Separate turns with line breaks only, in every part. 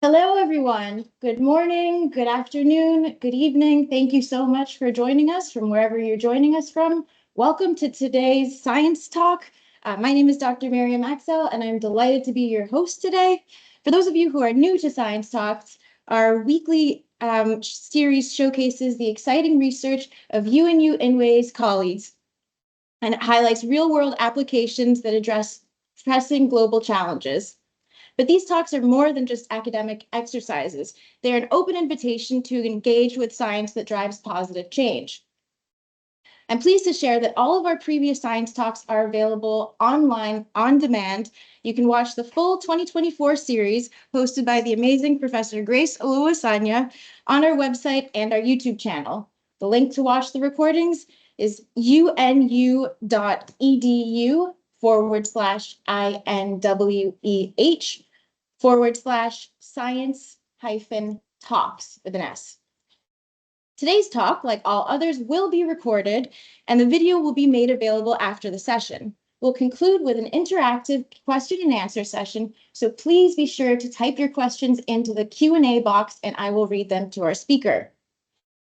Hello, everyone. Good morning, good afternoon, good evening. Thank you so much for joining us from wherever you're joining us from. Welcome to today's Science Talk. My name is Dr. Miriam Axel, and I'm delighted to be your host today. For those of you who are new to Science Talks, our weekly series showcases the exciting research of UNU-INWEH's colleagues, and it highlights real-world applications that address pressing global challenges. But these talks are more than just academic exercises. They're an open invitation to engage with science that drives positive change. I'm pleased to share that all of our previous science talks are available online on demand. You can watch the full 2024 series hosted by the amazing Professor Grace Oluwasanya on our website and our YouTube channel. The link to watch the recordings is unu.edu/INWEH/science-talks with an S. Today's talk, like all others, will be recorded, and the video will be made available after the session. We'll conclude with an interactive question and answer session, so please be sure to type your questions into the Q&A box, and I will read them to our speaker.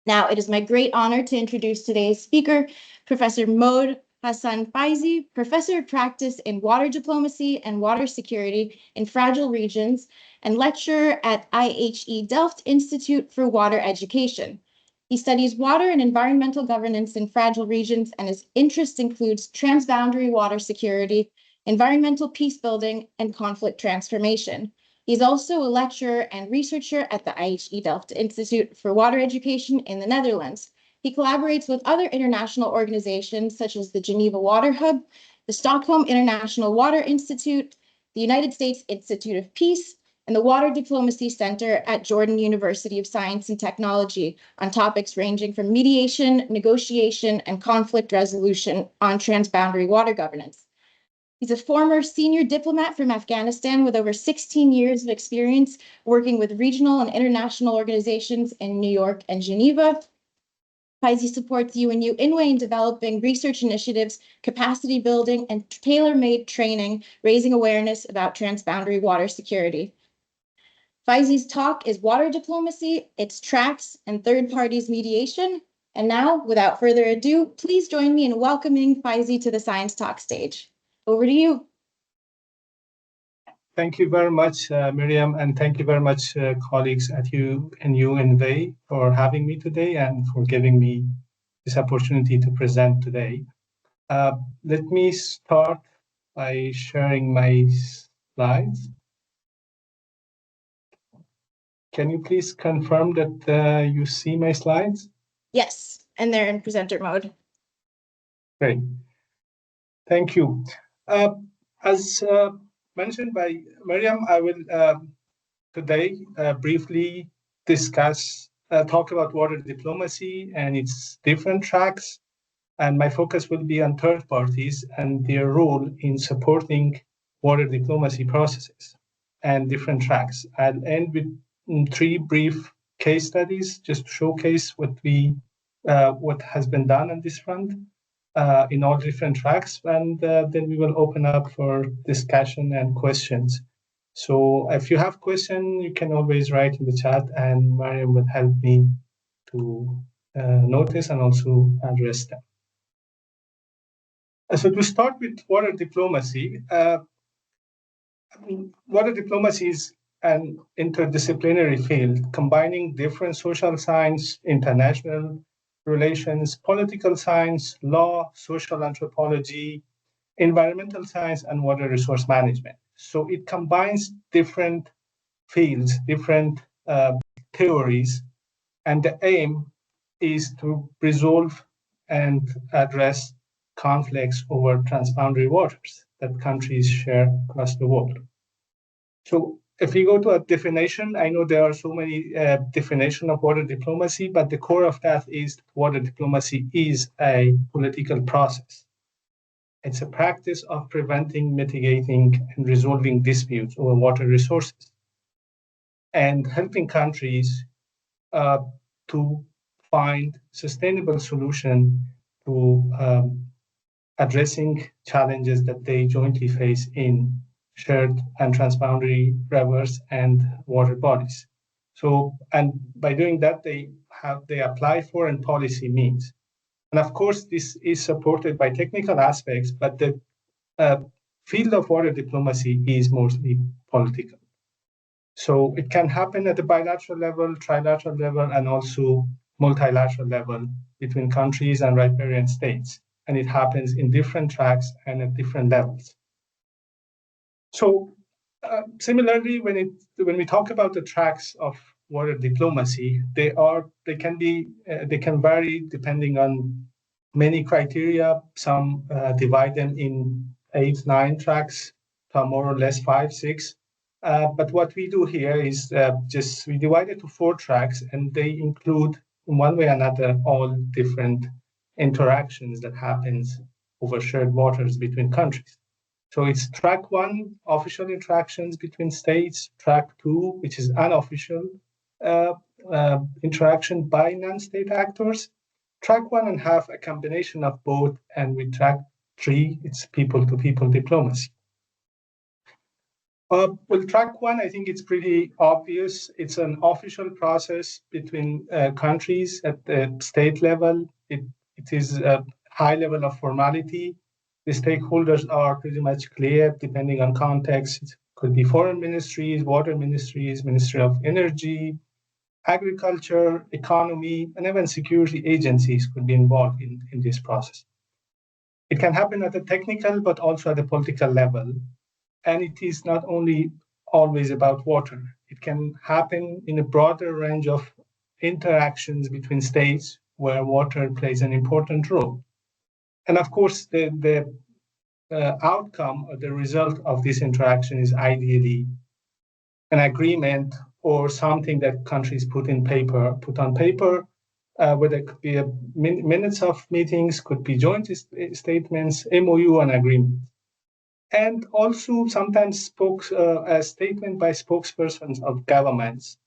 Now, it is my great honor to introduce today's speaker, Professor Mohd Faizee, Professor of Practice in Water Diplomacy and Water Security in Fragile Regions, and lecturer at IHE Delft Institute for Water Education. He studies water and environmental governance in fragile regions, and his interest includes transboundary water security, environmental peace building, and conflict transformation. He's also a lecturer and researcher at the IHE Delft Institute for Water Education in the Netherlands. He collaborates with other international organizations such as the Geneva Water Hub, the Stockholm International Water Institute, the United States Institute of Peace, and the Water Diplomacy Center at Jordan University of Science and Technology on topics ranging from mediation, negotiation, and conflict resolution on transboundary water governance. He's a former senior diplomat from Afghanistan with over 16 years of experience working with regional and international organizations in New York and Geneva. Faizee supports UNU-INWEH in developing research initiatives, capacity building, and tailor-made training, raising awareness about transboundary water security. Faizee's talk is Water Diplomacy, Its Tracks, and Third Parties Mediation. And now, without further ado, please join me in welcoming Faizee to the Science Talk stage. Over to you.
Thank you very much, Miriam, and thank you very much, colleagues at UNU-INWEH for having me today and for giving me this opportunity to present today. Let me start by sharing my slides. Can you please confirm that you see my slides?
Yes, and they're in presenter mode.
Great. Thank you. As mentioned by Miriam, I will today briefly talk about water diplomacy and its different tracks. And my focus will be on third parties and their role in supporting water diplomacy processes and different tracks. I'll end with three brief case studies just to showcase what has been done on this front in all different tracks, and then we will open up for discussion and questions. So if you have questions, you can always write in the chat, and Mariam will help me to notice and also address them. So to start with water diplomacy, water diplomacy is an interdisciplinary field combining different social science, international relations, political science, law, social anthropology, environmental science, and water resource management. So it combines different fields, different theories, and the aim is to resolve and address conflicts over transboundary waters that countries share across the world. So if we go to a definition, I know there are so many definitions of water diplomacy, but the core of that is water diplomacy is a political process. It's a practice of preventing, mitigating, and resolving disputes over water resources and helping countries to find sustainable solution to addressing challenges that they jointly face in shared and transboundary rivers and water bodies. So, and by doing that, they apply for and policy means. And of course, this is supported by technical aspects, but the field of water diplomacy is mostly political. So it can happen at the bilateral level, trilateral level, and also multilateral level between countries and riparian states. And it happens in different tracks and at different levels. So similarly, when we talk about the tracks of water diplomacy, they can vary depending on many criteria. Some divide them in 8, 9 tracks, some more or less 5, 6. But what we do here is we divide it to 4 tracks, and they include, in one way or another, all different interactions that happens over shared waters between countries. So it's track 1, official interactions between states, track 2, which is unofficial interaction by non-state actors, track 1.5, a combination of both, and with track 3, it's people-to-people diplomacy. Well, track 1, I think it's pretty obvious. It's an official process between countries at the state level. It is a high level of formality. The stakeholders are pretty much clear depending on context. It could be foreign ministries, water ministries, Ministry of Energy, agriculture, economy, and even security agencies could be involved in this process. It can happen at the technical, but also at the political level. And it is not only always about water. It can happen in a broader range of interactions between states where water plays an important role. And of course, the outcome or the result of this interaction is ideally an agreement or something that countries put on paper, where there could be minutes of meetings, could be joint statements, MOU, and agreement. And also sometimes a statement by spokespersons of governments,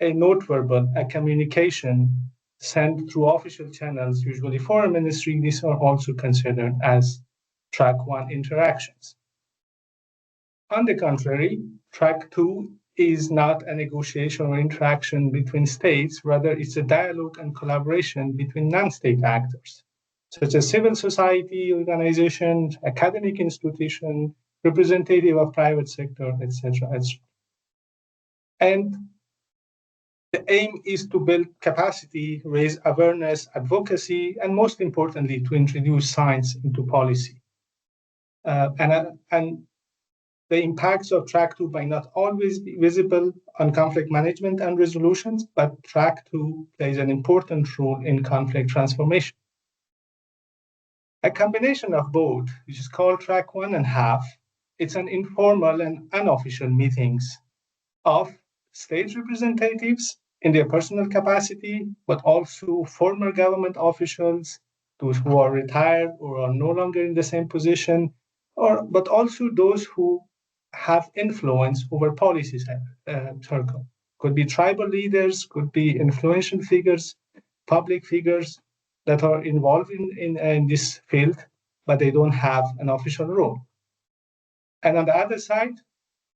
a note verbal, a communication sent through official channels, usually foreign ministry. These are also considered as track 1 interactions. On the contrary, track 2 is not a negotiation or interaction between states, rather it's a dialogue and collaboration between non-state actors, such as civil society organizations, academic institutions, representative of private sector, etc., etc. And the aim is to build capacity, raise awareness, advocacy, and most importantly, to introduce science into policy. And the impacts of track 2 might not always be visible on conflict management and resolutions, but track 2 plays an important role in conflict transformation. A combination of both, which is called track 1.5, it's an informal and unofficial meetings of state representatives in their personal capacity, but also former government officials, those who are retired or are no longer in the same position, but also those who have influence over policy circle. Could be tribal leaders, could be influential figures, public figures that are involved in this field, but they don't have an official role. And on the other side,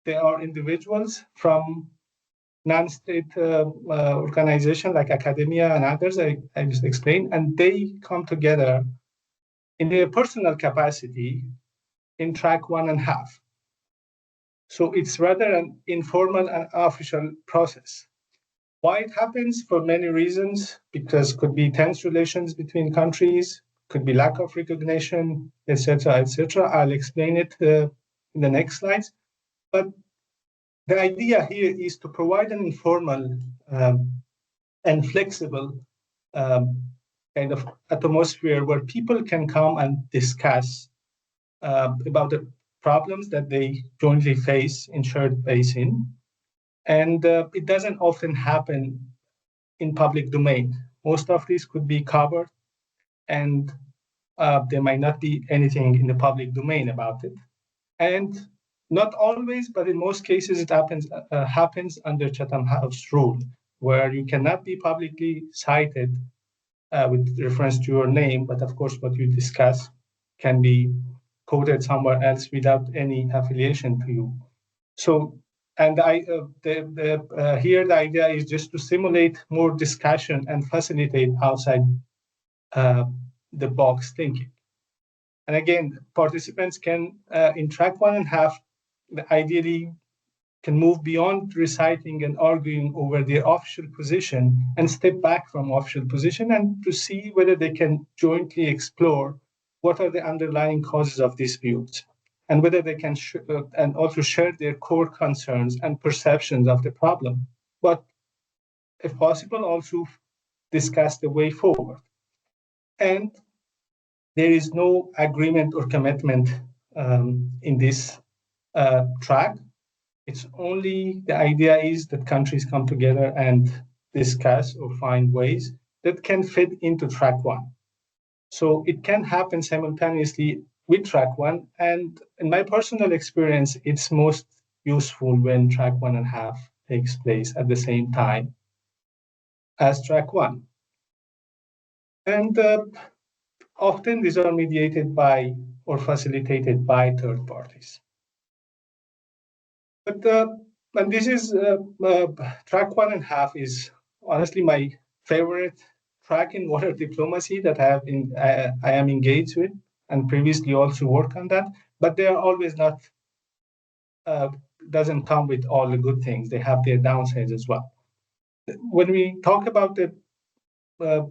there are individuals from non-state organizations like academia and others, I just explained, and they come together in their personal capacity in track 1.5. So it's rather an informal and official process. Why it happens? For many reasons, because could be tense relations between countries, could be lack of recognition, etc., etc. I'll explain it in the next slides. But the idea here is to provide an informal and flexible kind of atmosphere where people can come and discuss about the problems that they jointly face in shared basin. And it doesn't often happen in public domain. Most of these could be covered, and there might not be anything in the public domain about it. And not always, but in most cases, it happens under Chatham House rule, where you cannot be publicly cited with reference to your name, but of course, what you discuss can be quoted somewhere else without any affiliation to you. So, and here the idea is just to stimulate more discussion and facilitate outside the box thinking. And again, participants can, in track 1.5, ideally can move beyond reciting and arguing over their official position and step back from official position and to see whether they can jointly explore what are the underlying causes of disputes and whether they can and also share their core concerns and perceptions of the problem. But if possible, also discuss the way forward. And there is no agreement or commitment in this track. It's only the idea is that countries come together and discuss or find ways that can fit into track 1. So it can happen simultaneously with track 1. And in my personal experience, it's most useful when track 1.5 takes place at the same time as track 1. And often these are mediated by or facilitated by third parties. But and this is track 1.5 is honestly my favorite track in water diplomacy that I am engaged with and previously also worked on that. But they are always not doesn't come with all the good things. They have their downsides as well. When we talk about the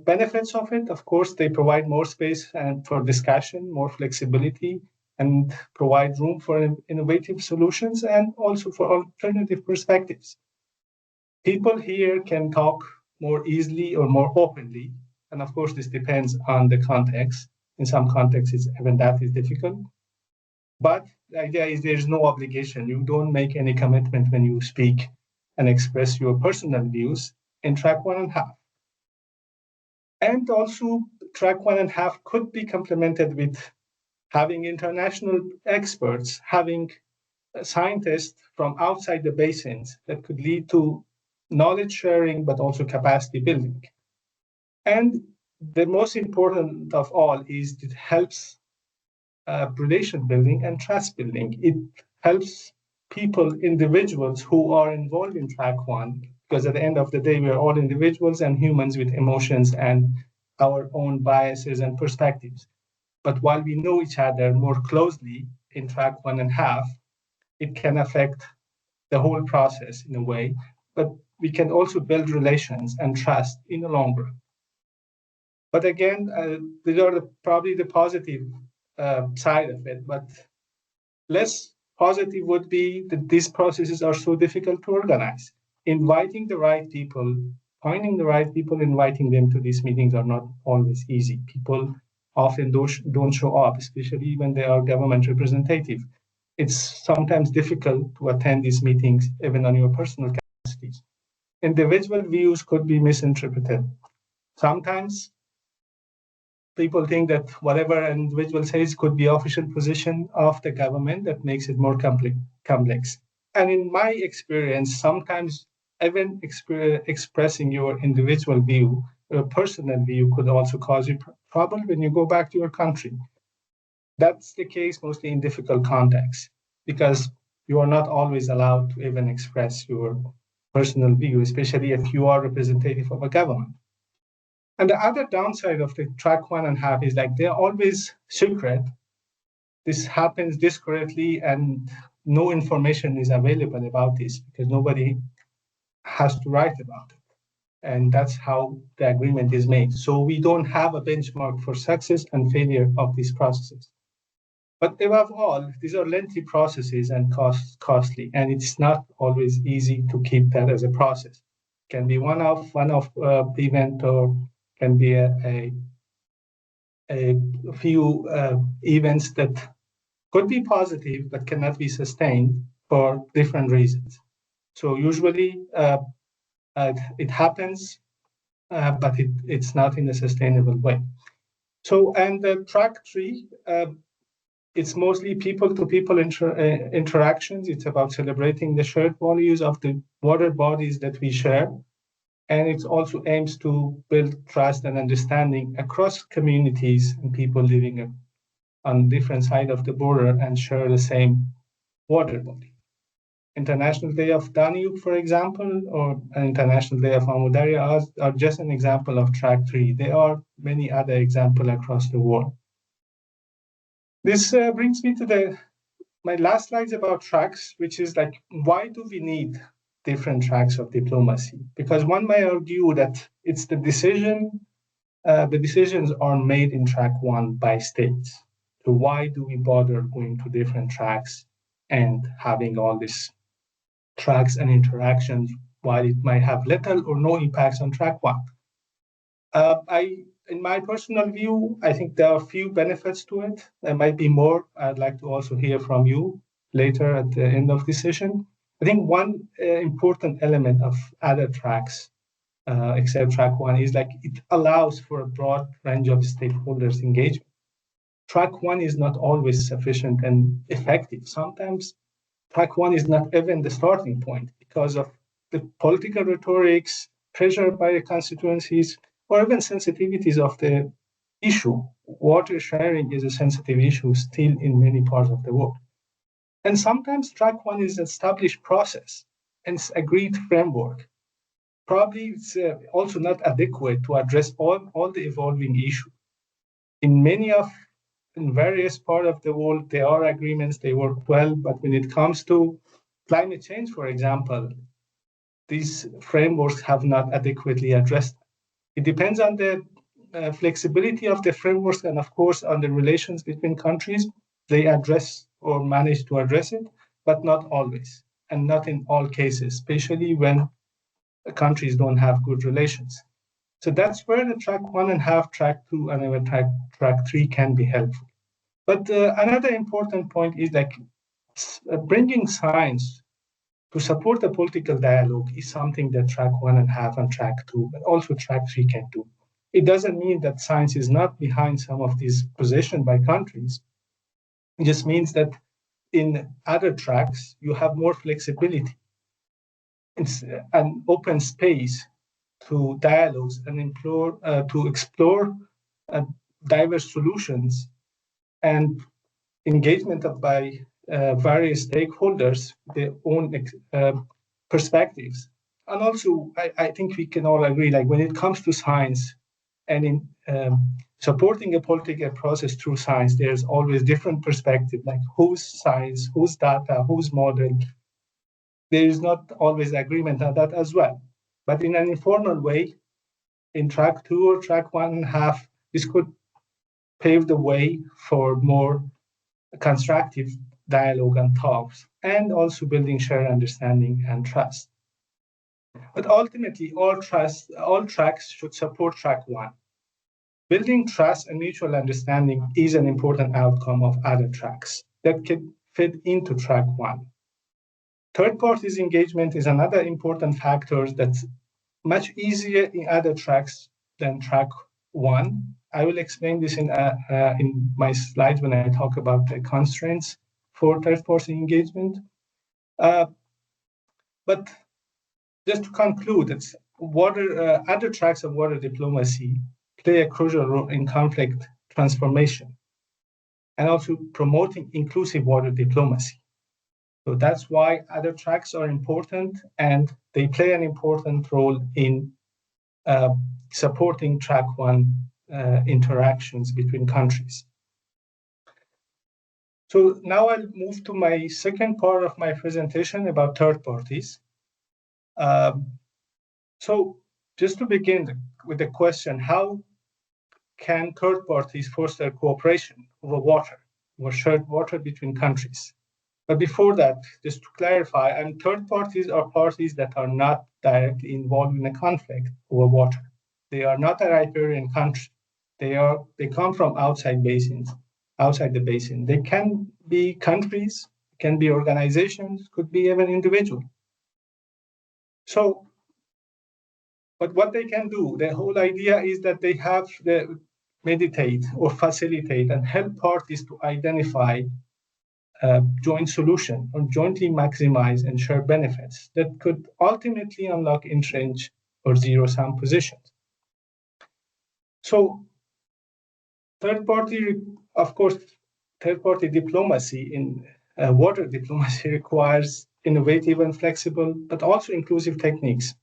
benefits of it, of course, they provide more space and for discussion, more flexibility, and provide room for innovative solutions and also for alternative perspectives. People here can talk more easily or more openly. And of course, this depends on the context. In some contexts, even that is difficult. But the idea is there's no obligation. You don't make any commitment when you speak and express your personal views in track 1.5. And also, track 1.5 could be complemented with having international experts, having scientists from outside the basins that could lead to knowledge sharing, but also capacity building. And the most important of all is it helps relation building and trust building. It helps people, individuals who are involved in track 1, because at the end of the day, we are all individuals and humans with emotions and our own biases and perspectives. But while we know each other more closely in track 1.5, it can affect the whole process in a way, but we can also build relations and trust in the long run. But again, these are probably the positive side of it, but less positive would be that these processes are so difficult to organize. Inviting the right people, finding the right people, inviting them to these meetings are not always easy. People often don't show up, especially when they are government representative. It's sometimes difficult to attend these meetings, even on your personal capacities. Individual views could be misinterpreted. Sometimes people think that whatever an individual says could be official position of the government that makes it more complex. And in my experience, sometimes even expressing your individual view, a personal view, could also cause you trouble when you go back to your country. That's the case mostly in difficult contexts, because you are not always allowed to even express your personal view, especially if you are representative of a government. And the other downside of the track 1.5 is like they're always secret. This happens discreetly and no information is available about this because nobody has to write about it. And that's how the agreement is made. So we don't have a benchmark for success and failure of these processes. But above all, these are lengthy processes and costly, and it's not always easy to keep that as a process. It can be one-off event, or can be a few events that could be positive but cannot be sustained for different reasons. So usually it happens, but it's not in a sustainable way. So, and track 3, it's mostly people-to-people interactions. It's about celebrating the shared values of the water bodies that we share. And it also aims to build trust and understanding across communities and people living on different sides of the border and share the same water body. International Day of Danube, for example, or an International Day of Amudarya are just an example of track 3. There are many other examples across the world. This brings me to my last slides about tracks, which is like, why do we need different tracks of diplomacy? Because one may argue that it's the decisions are made in track 1 by states. So why do we bother going to different tracks and having all these tracks and interactions while it might have little or no impacts on track 1? In my personal view, I think there are few benefits to it. There might be more. I'd like to also hear from you later at the end of this session. I think one important element of other tracks, except track 1, is like it allows for a broad range of stakeholders engagement. Track 1 is not always sufficient and effective. Sometimes track 1 is not even the starting point because of the political rhetorics, pressure by the constituencies, or even sensitivities of the issue. Water sharing is a sensitive issue still in many parts of the world. And sometimes track 1 is an established process and it's agreed framework. Probably it's also not adequate to address all the evolving issues. In various parts of the world, there are agreements, they work well, but when it comes to climate change, for example, these frameworks have not adequately addressed. It depends on the flexibility of the frameworks and, of course, on the relations between countries. They address or manage to address it, but not always, and not in all cases, especially when countries don't have good relations. So that's where the track 1.5, track 2, and even track 3 can be helpful. But another important point is like bringing science to support the political dialogue is something that track 1.5 and track 2, but also track 3 can do. It doesn't mean that science is not behind some of these positions by countries. It just means that in other tracks, you have more flexibility. It's an open space to dialogues and to explore diverse solutions and engagement by various stakeholders, their own perspectives. And also, I think we can all agree, like when it comes to science and in supporting a political process through science, there's always different perspective, like whose science, whose data, whose model. There is not always agreement on that as well. But in an informal way, in track 2 or track 1.5, this could pave the way for more constructive dialogue and talks, and also building shared understanding and trust. But ultimately, all tracks should support track 1. Building trust and mutual understanding is an important outcome of other tracks that can fit into track 1. Third parties engagement is another important factor that's much easier in other tracks than track 1. I will explain this in my slides when I talk about the constraints for third-party engagement. But just to conclude, other tracks of water diplomacy play a crucial role in conflict transformation and also promoting inclusive water diplomacy. So that's why other tracks are important, and they play an important role in supporting track 1 interactions between countries. So now I'll move to my second part of my presentation about third parties. So just to begin with the question, how can third parties foster cooperation over shared water between countries? But before that, just to clarify, third parties are parties that are not directly involved in a conflict over water. They are not a riparian country. They come from outside the basin. They can be countries, can be organizations, could be even individuals. So, but what they can do, the whole idea is that they have to mediate or facilitate and help parties to identify joint solution or jointly maximize and share benefits that could ultimately unlock entrenched or zero-sum positions. So third party, of course, third-party diplomacy in water diplomacy requires innovative and flexible, but also inclusive techniques.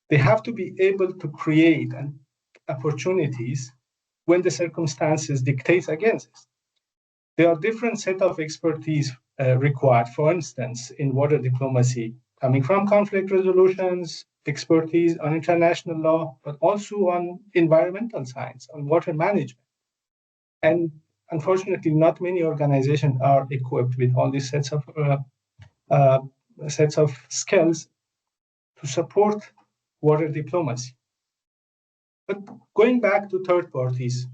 They have to be able to create opportunities when the circumstances dictate against it. There are different set of expertise required, for instance, in water diplomacy, coming from conflict resolutions, expertise on international law, but also on environmental science, on water management. And unfortunately, not many organizations are equipped with all these sets of skills to support water diplomacy. But going back to third parties,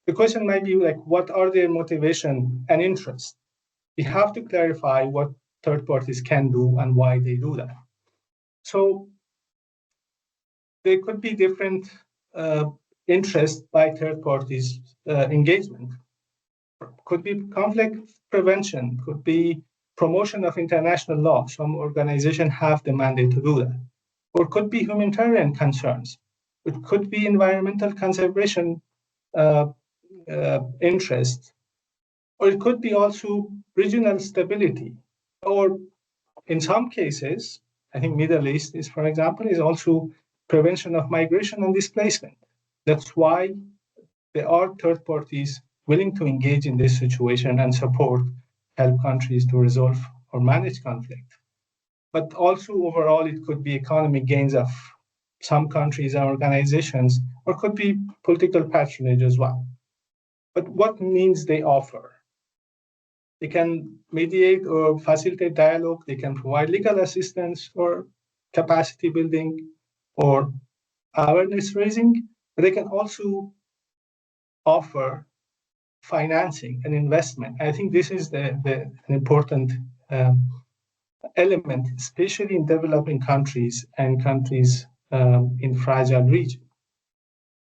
the question might be like, what are their motivation and interest? We have to clarify what third parties can do and why they do that. So there could be different interests by third parties engagement. Could be conflict prevention, could be promotion of international law. Some organizations have the mandate to do that. Or could be humanitarian concerns. It could be environmental conservation interest. Or it could be also regional stability. Or in some cases, I think Middle East is, for example, is also prevention of migration and displacement. That's why there are third parties willing to engage in this situation and help countries to resolve or manage conflict. But also overall, it could be economic gains of some countries and organizations, or could be political patronage as well. But what means they offer? They can mediate or facilitate dialogue, they can provide legal assistance or capacity building or awareness raising, but they can also offer financing and investment. I think this is an important element, especially in developing countries and countries in fragile regions.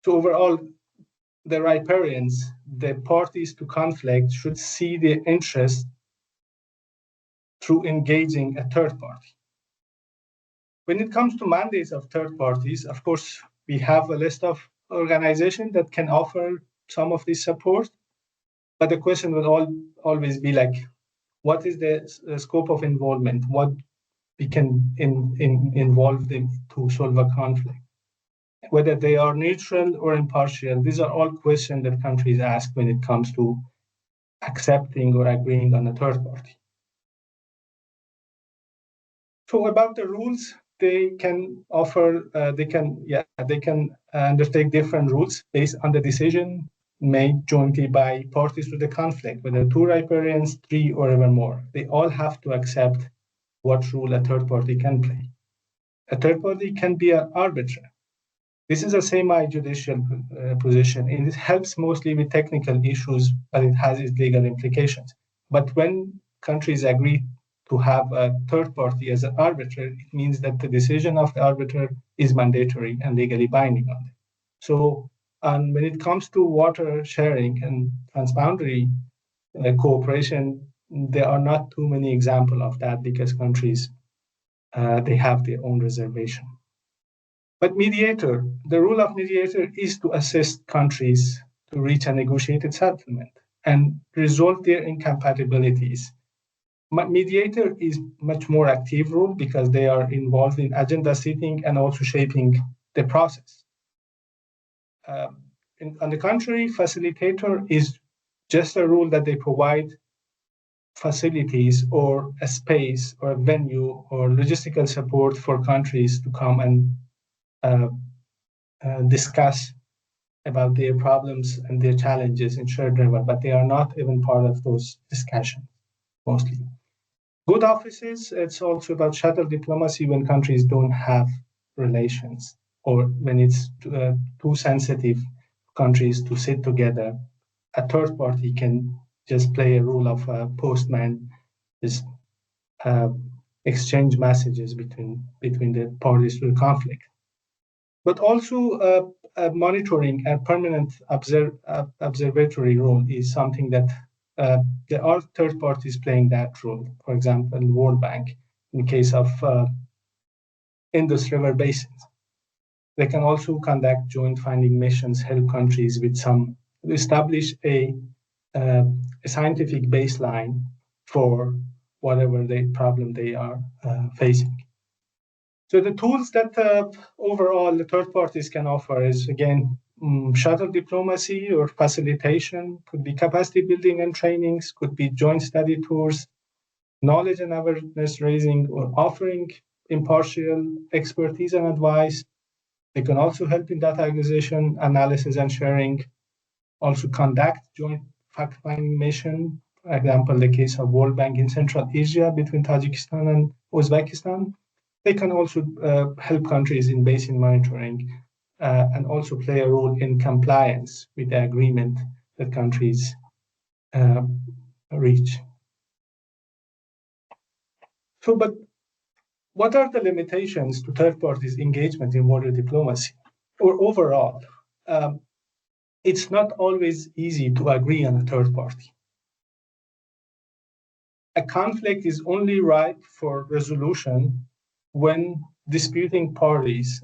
So overall, the riparians, the parties to conflict, should see the interest through engaging a third party. When it comes to mandates of third parties, of course, we have a list of organizations that can offer some of this support, but the question will always be like, what is the scope of involvement? What we can involve them to solve a conflict? Whether they are neutral or impartial, these are all questions that countries ask when it comes to accepting or agreeing on a third party. So about the rules, they can undertake different rules based on the decision made jointly by parties to the conflict, whether two riparians, three, or even more. They all have to accept what rule a third party can play. A third party can be an arbiter. This is a semi-judicial position, and it helps mostly with technical issues, but it has its legal implications. But when countries agree to have a third party as an arbiter, it means that the decision of the arbiter is mandatory and legally binding on it. So when it comes to water sharing and transboundary cooperation, there are not too many examples of that because countries, they have their own reservation. But mediator, the role of mediator is to assist countries to reach a negotiated settlement and resolve their incompatibilities. Mediator is much more active role because they are involved in agenda setting and also shaping the process. On the contrary, facilitator is just a role that they provide facilities or a space or a venue or logistical support for countries to come and discuss about their problems and their challenges in shared river, but they are not even part of those discussions mostly. Good offices, it's also about shuttle diplomacy when countries don't have relations or when it's too sensitive countries to sit together. A third party can just play a role of a postman, just exchange messages between the parties to the conflict. But also monitoring a permanent observatory role is something that there are third parties playing that role. For example, the World Bank, in case of Indus River basins. They can also conduct joint finding missions, help countries with establish a a scientific baseline for whatever the problem they are facing. So the tools that overall the third parties can offer is, again, shuttle diplomacy or facilitation, could be capacity building and trainings, could be joint study tours, knowledge and awareness raising, or offering impartial expertise and advice. They can also help in data acquisition, analysis, and sharing, also conduct joint fact-finding mission. For example, the case of World Bank in Central Asia between Tajikistan and Uzbekistan. They can also help countries in basin monitoring and also play a role in compliance with the agreement that countries reach. So, but what are the limitations to third parties' engagement in water diplomacy? Or overall, it's not always easy to agree on a third party. A conflict is only ripe for resolution when disputing parties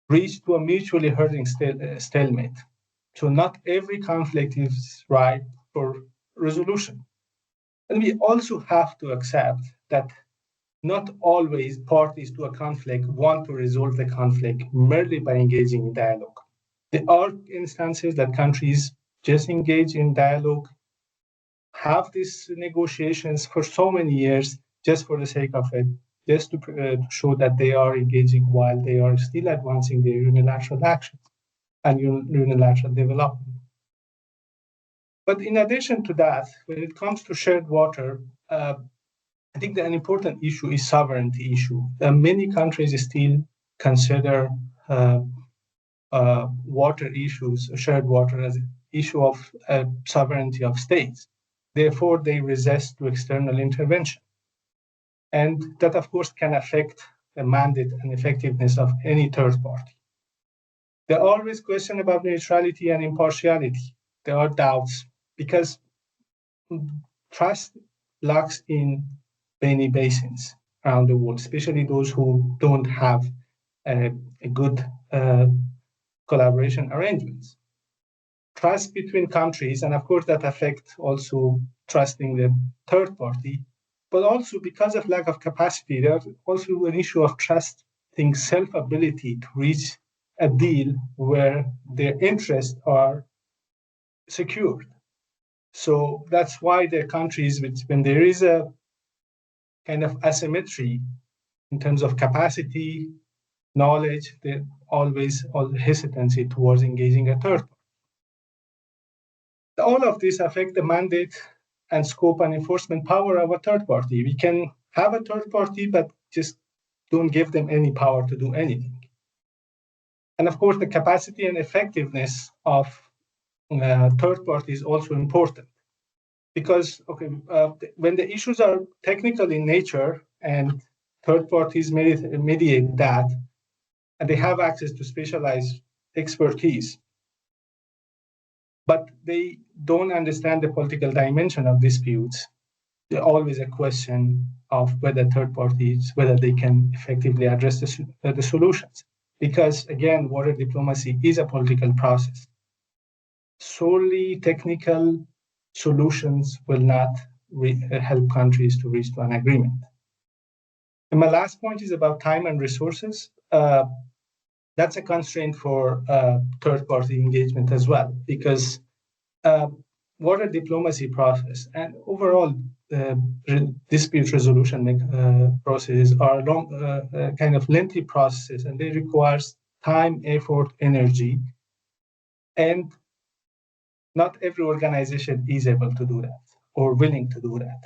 reach to a mutually hurting stalemate. So not every conflict is ripe for resolution. And we also have to accept that not always parties to a conflict want to resolve the conflict merely by engaging in dialogue. There are instances that countries just engage in dialogue, have these negotiations for so many years just for the sake of it, just to show that they are engaging while they are still advancing their unilateral actions and unilateral development. But in addition to that, when it comes to shared water, I think that an important issue is sovereignty issue. Many countries still consider water issues, shared water, as an issue of sovereignty of states. Therefore, they resist to external intervention. And that, of course, can affect the mandate and effectiveness of any third party. There are always questions about neutrality and impartiality. There are doubts because trust lacks in many basins around the world, especially those who don't have a good collaboration arrangements. Trust between countries, and of course that affects also trusting the third party, but also because of lack of capacity, there's also an issue of trusting self-ability to reach a deal where their interests are secured. So that's why the countries, when there is a kind of asymmetry in terms of capacity, knowledge, there's always hesitancy towards engaging a third party. All of this affect the mandate and scope and enforcement power of a third party. We can have a third party, but just don't give them any power to do anything. And of course, the capacity and effectiveness of third party is also important. Because when the issues are technical in nature and third parties mediate that, and they have access to specialized expertise, but they don't understand the political dimension of disputes, there's always a question of whether third parties, whether they can effectively address the solutions. Because again, water diplomacy is a political process. Solely technical solutions will not help countries to reach to an agreement. And my last point is about time and resources. That's a constraint for third-party engagement as well, because water diplomacy process and overall dispute resolution processes are long, kind of lengthy processes, and they require time, effort, energy, and not every organization is able to do that or willing to do that.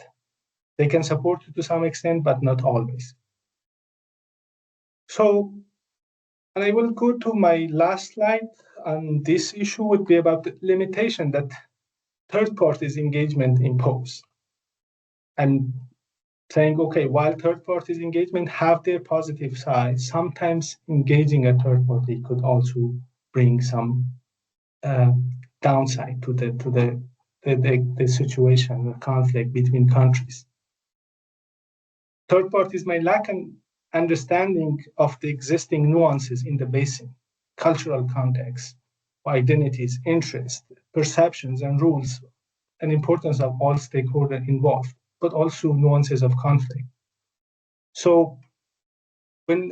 They can support you to some extent, but not always. So, and I will go to my last slide on this issue would be about the limitation that third parties engagement impose. I'm saying, okay, while third parties engagement have their positive side, sometimes engaging a third party could also bring some downside to the situation, the conflict between countries. Third parties may lack an understanding of the existing nuances in the basin, cultural context, identities, interests, perceptions, and rules, and importance of all stakeholders involved, but also nuances of conflict. So when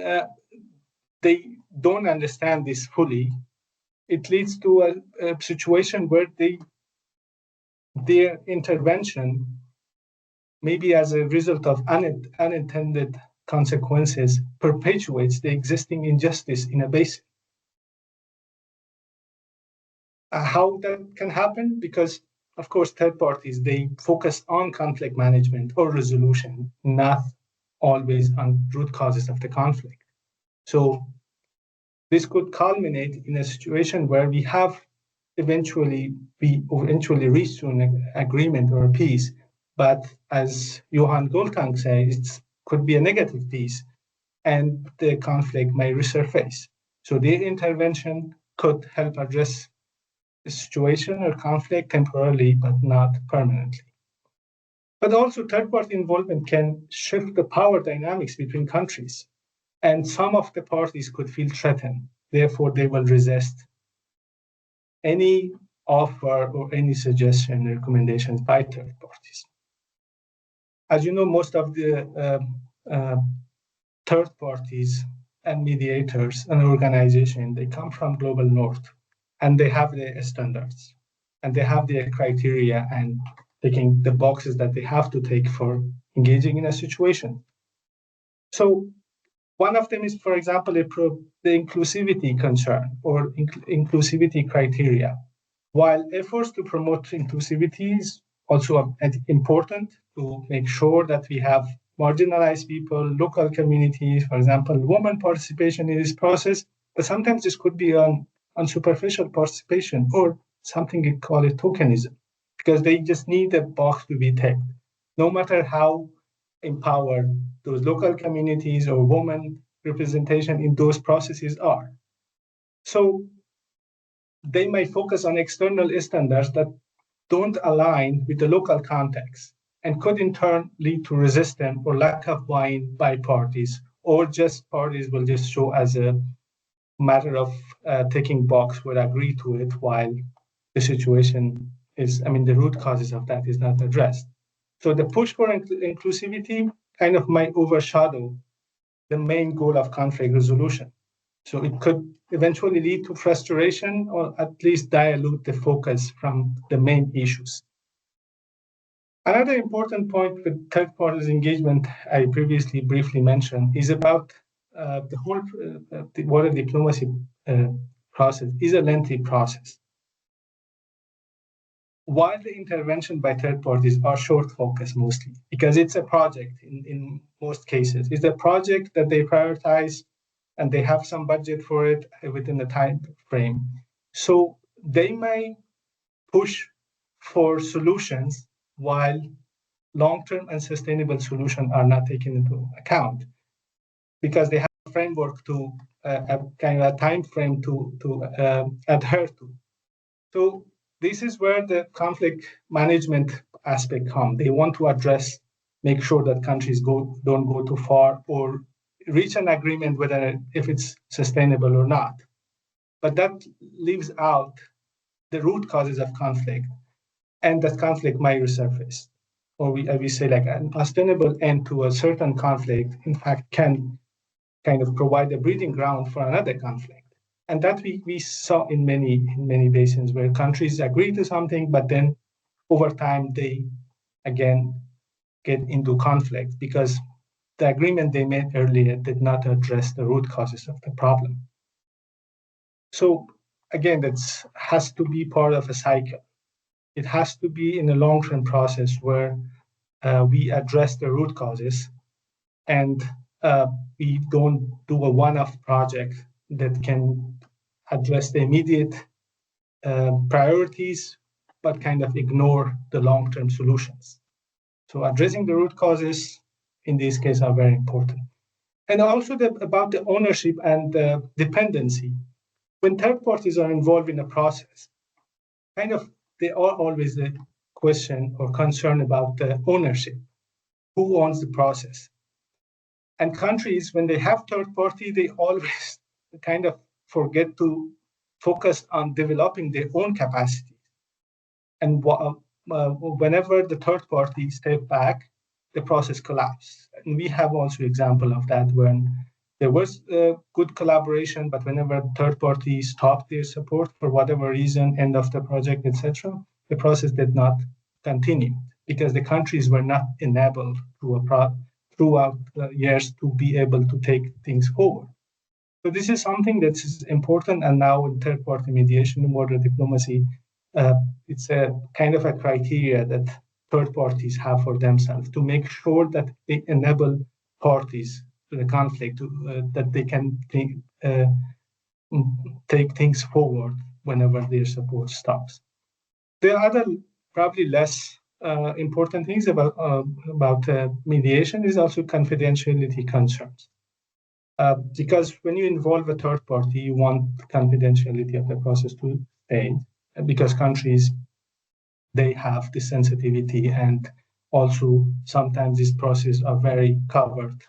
they don't understand this fully, it leads to a situation where their intervention, maybe as a result of unintended consequences, perpetuates the existing injustice in a basin. How that can happen? Because, of course, third parties, they focus on conflict management or resolution, not always on root causes of the conflict. So this could culminate in a situation where we eventually reach to an agreement or a peace, but as Johan Goltang says, it could be a negative peace, and the conflict may resurface. So their intervention could help address the situation or conflict temporarily, but not permanently. But also, third-party involvement can shift the power dynamics between countries, and some of the parties could feel threatened. Therefore, they will resist any offer or any suggestion, recommendations by third parties. As you know, most of the third parties and mediators and organizations, they come from global north, and they have their standards, and they have their criteria and taking the boxes that they have to take for engaging in a situation. So one of them is, for example, the inclusivity concern or inclusivity criteria. While efforts to promote inclusivity is also important to make sure that we have marginalized people, local communities, for example, women participation in this process, but sometimes this could be on superficial participation or something we call it tokenism, because they just need a box to be ticked, no matter how empowered those local communities or women representation in those processes are. So they may focus on external standards that don't align with the local context and could in turn lead to resistance or lack of buy-in by parties, or just parties will just show as a matter of ticking box will agree to it while the situation is, the root causes of that is not addressed. So the push for inclusivity kind of might overshadow the main goal of conflict resolution. So it could eventually lead to frustration or at least dilute the focus from the main issues. Another important point with third parties engagement I previously briefly mentioned is about the whole the water diplomacy process is a lengthy process. While the intervention by third parties are short focus mostly, because it's a project in most cases. It's a project that they prioritize and they have some budget for it within the time frame. So they may push for solutions while long-term and sustainable solutions are not taken into account, because they have a framework to a kind of a time frame to adhere to. So this is where the conflict management aspect comes. They want to address, make sure that countries don't go too far or reach an agreement whether if it's sustainable or not. But that leaves out the root causes of conflict, and that conflict might resurface. Or we say like an sustainable end to a certain conflict, in fact, can kind of provide a breeding ground for another conflict. And that we saw in many basins where countries agree to something, but then over time they again get into conflict because the agreement they made earlier did not address the root causes of the problem. So again, that has to be part of a cycle. It has to be in a long-term process where we address the root causes and we don't do a one-off project that can address the immediate priorities, but kind of ignore the long-term solutions. So addressing the root causes in this case are very important. And also about the ownership and dependency. When third parties are involved in a process, kind of they are always the question or concern about the ownership. Who owns the process? And countries, when they have third party, they always kind of forget to focused on developing their own capacity. And whenever the third party stepped back, the process collapsed. And we have also example of that when there was good collaboration, but whenever third parties stopped their support for whatever reason, end of the project, etc., the process did not continue because the countries were not enabled throughout the years to be able to take things forward. So this is something that is important, and now in third-party mediation and water diplomacy, it's a kind of a criteria that third parties have for themselves to make sure that they enable parties to the conflict, that they can take things forward whenever their support stops. There are other probably less important things about mediation is also confidentiality concerns. Because when you involve a third party, you want confidentiality of the process to stay, because countries, they have this sensitivity, and also sometimes these processes are very covered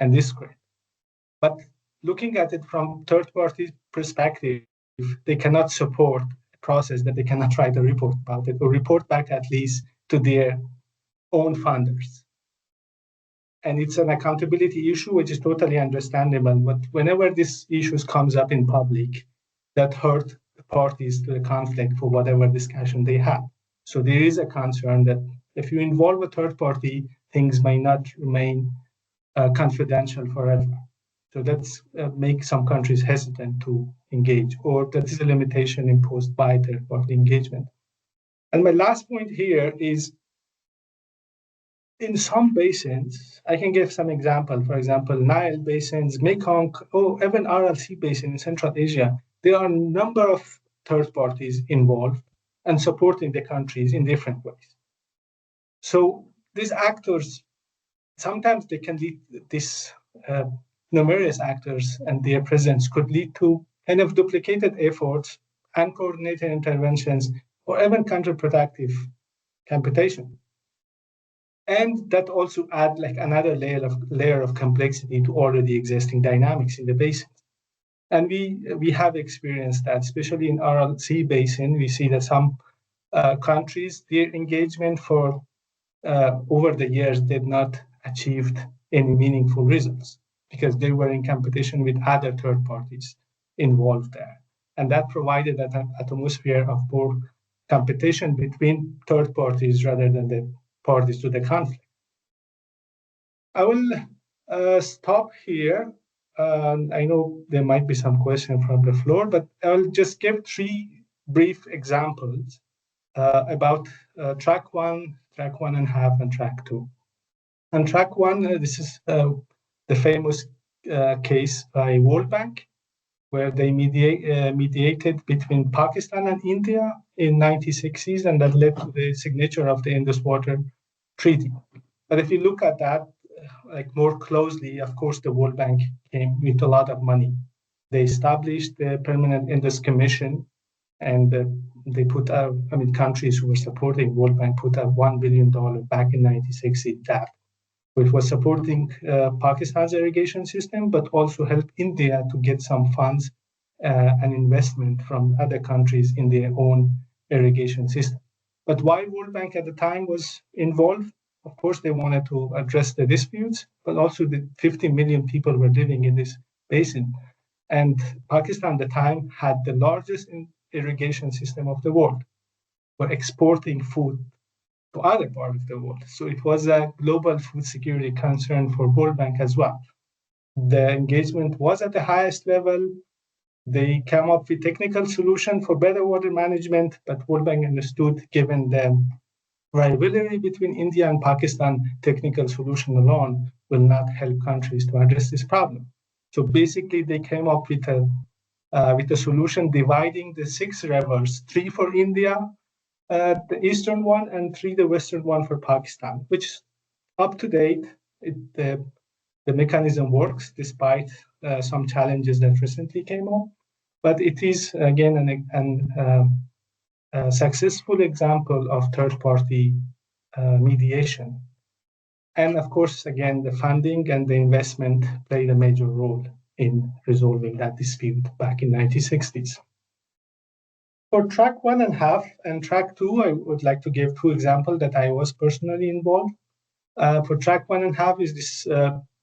and discreet. But looking at it from third party perspective, they cannot support a process that they cannot write a report about it or report back at least to their own funders. And it's an accountability issue, which is totally understandable. But whenever this issues comes up in public, that hurt the parties to the conflict for whatever discussion they have. So there is a concern that if you involve a third party, things may not remain confidential forever. So that's make some countries hesitant to engage, or that is a limitation imposed by third party engagement. And my last point here is, in some basins, I can give some example. For example, Nile basins, Mekong, or even RLC basin in Central Asia, there are a number of third parties involved and supporting the countries in different ways. So these actors, sometimes they can lead this numerous actors, and their presence could lead to kind of duplicated efforts, uncoordinated interventions, or even counterproductive computation. And that also add like another layer of complexity to already existing dynamics in the basin. And we have experienced that, especially in RLC basin, we see that some countries, their engagement for over the years did not achieve any meaningful results because they were in competition with other third parties involved there. And that provided an atmosphere of more competition between third parties rather than the parties to the conflict. I will stop here. I know there might be some questions from the floor, but I'll just give 3 brief examples about track 1, track 1.5, and track 2. On track 1, this is the famous case by World Bank, where they mediated between Pakistan and India in 1960s, and that led to the signature of the Indus Water Treaty. But if you look at that like more closely, of course, the World Bank came with a lot of money. They established the Permanent Indus Commission, and they put out, countries who were supporting World Bank put out $1 billion back in 1960 that, which was supporting Pakistan's irrigation system, but also helped India to get some funds and investment from other countries in their own irrigation system. But why World Bank at the time was involved? Of course, they wanted to address the disputes, but also the 50 million people were living in this basin. And Pakistan at the time had the largest irrigation system of the world. We're exporting food to other parts of the world. So it was a global food security concern for World Bank as well. The engagement was at the highest level. They came up with technical solution for better water management, but World Bank understood, given the rivalry between India and Pakistan, technical solution alone will not help countries to address this problem. So basically, they came up with a solution dividing the 6 rivers, 3 for India, the eastern one, and 3 the western one for Pakistan, which up to date, the mechanism works despite some challenges that recently came up. But it is, again, a successful example of third-party mediation. And of course, again, the funding and the investment played a major role in resolving that dispute back in 1960s. For track 1.5 and track 2, I would like to give 2 examples that I was personally involved. For track 1.5 is this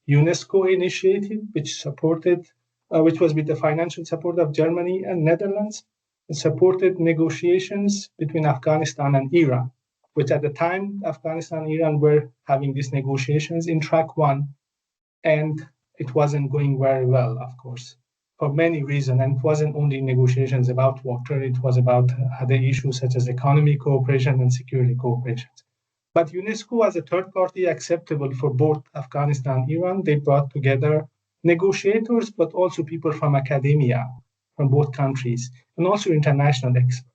UNESCO initiative, which was with the financial support of Germany and Netherlands, and supported negotiations between Afghanistan and Iran, which at the time, Afghanistan and Iran were having these negotiations in track 1, and it wasn't going very well, of course, for many reasons. And it wasn't only negotiations about water, it was about other issues such as economic cooperation and security cooperation. But UNESCO as a third party acceptable for both Afghanistan and Iran. They brought together negotiators, but also people from academia, from both countries, and also international experts.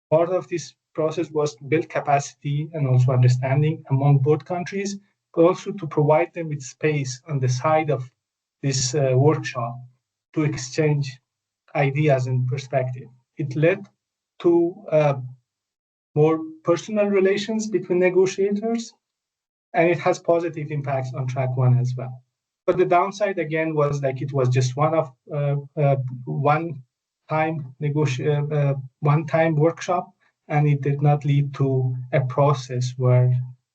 Part of this process was to build capacity and also understanding among both countries, but also to provide them with space on the side of this workshop to exchange ideas and perspective. It led to more personal relations between negotiators, and it has positive impacts on track 1 as well. But the downside again was like it was just one-time workshop, and it did not lead to a process where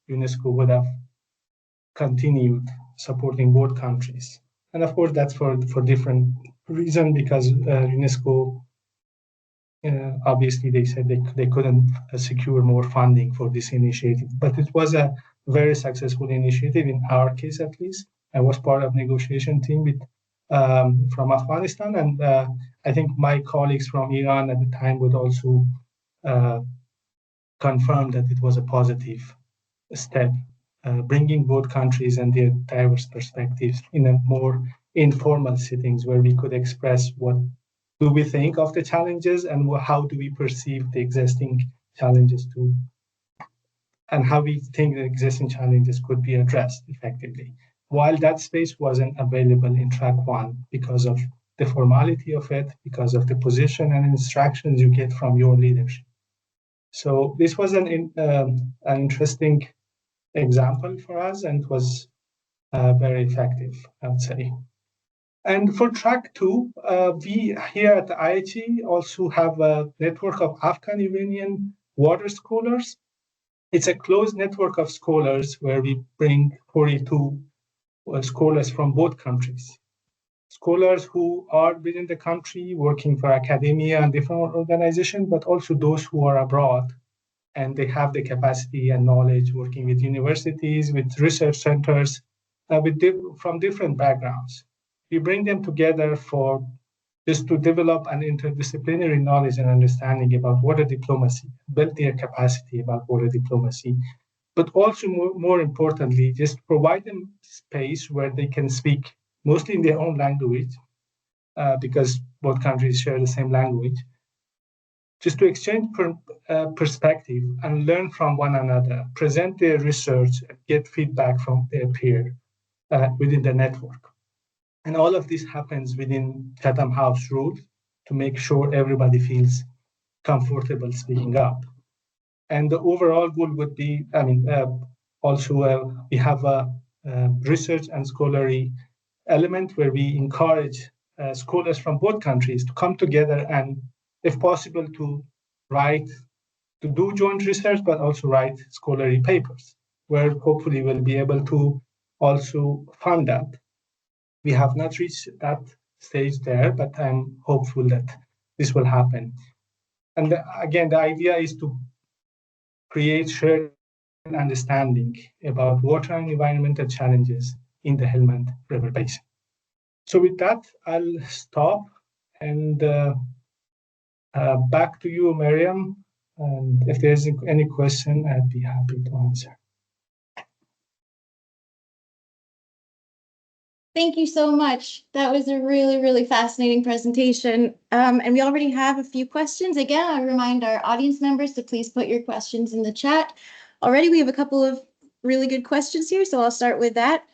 UNESCO would have continued supporting both countries. And of course, that's for different reasons, because UNESCO obviously they said they couldn't secure more funding for this initiative, but it was a very successful initiative in our case, at least. I was part of negotiation team from Afghanistan, and I think my colleagues from Iran at the time would also confirm that it was a positive step, bringing both countries and their diverse perspectives in a more informal settings where we could express what do we think of the challenges and how do we perceive the existing challenges too, and how we think the existing challenges could be addressed effectively. While that space wasn't available in track 1 because of the formality of it, because of the position and instructions you get from your leadership. So this was an interesting example for us, and was very effective, I would say. And for track 2, we here at the IHE also have a network of Afghan-Iranian water scholars. It's a closed network of scholars where we bring 42 scholars from both countries. Scholars who are within the country working for academia and different organizations, but also those who are abroad and they have the capacity and knowledge working with universities, with research centers, from different backgrounds. We bring them together for just to develop an interdisciplinary knowledge and understanding about water diplomacy, build their capacity about water diplomacy, but also more importantly, just provide them space where they can speak mostly in their own language, because both countries share the same language, just to exchange perspective and learn from one another, present their research, and get feedback from their peer within the network. And all of this happens within Chatham House rules to make sure everybody feels comfortable speaking up. And the overall goal would be, we have a research and scholarly element where we encourage scholars from both countries to come together and, if possible, to do joint research, but also write scholarly papers, where hopefully we'll be able to also fund that. We have not reached that stage there, but I'm hopeful that this will happen. And again, the idea is to create shared understanding about water and environmental challenges in the Helmand River Basin. So with that, I'll stop, and back to you, Miriam. And if there's any question, I'd be happy to answer.
Thank you so much. That was a really, really fascinating presentation. And we already have a few questions. Again, I remind our audience members to please put your questions in the chat. Already, we have a couple of really good questions here, so I'll start with that.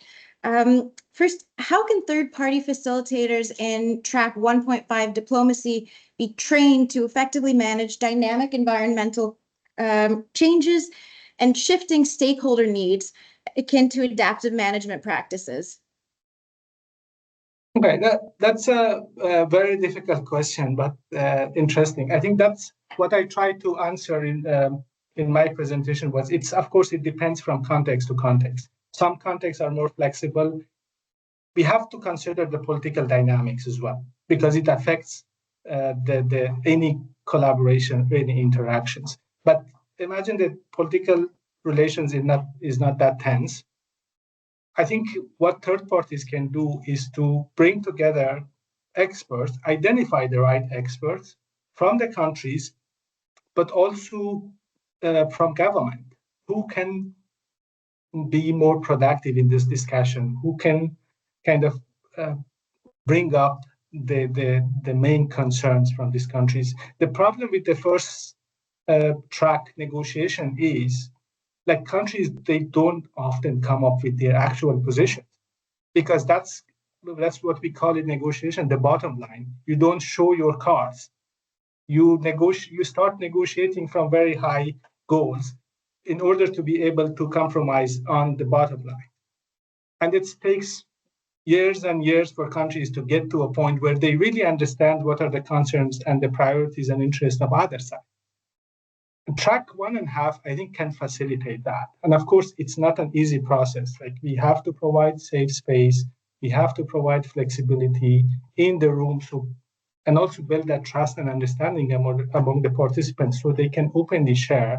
First, how can third-party facilitators in track 1.5 diplomacy be trained to effectively manage dynamic environmental changes and shifting stakeholder needs akin to adaptive management practices?
Okay, that's a very difficult question, but interesting. I think that's what I tried to answer in my presentation was, of course, it depends from context to context. Some contexts are more flexible. We have to consider the political dynamics as well, because it affects any collaboration, any interactions. But imagine that political relations is not that tense. I think what third parties can do is to bring together experts, identify the right experts from the countries, but also from government, who can be more productive in this discussion, who can kind of bring up the main concerns from these countries. The problem with the first track negotiation is, like, countries, they don't often come up with their actual positions, because that's what we call in negotiation the bottom line. You don't show your cards. You start negotiating from very high goals in order to be able to compromise on the bottom line. And it takes years and years for countries to get to a point where they really understand what are the concerns and the priorities and interests of other side. Track 1.5, I think, can facilitate that. And of course, it's not an easy process. Like, we have to provide safe space, we have to provide flexibility in the room, and also build that trust and understanding among the participants so they can openly share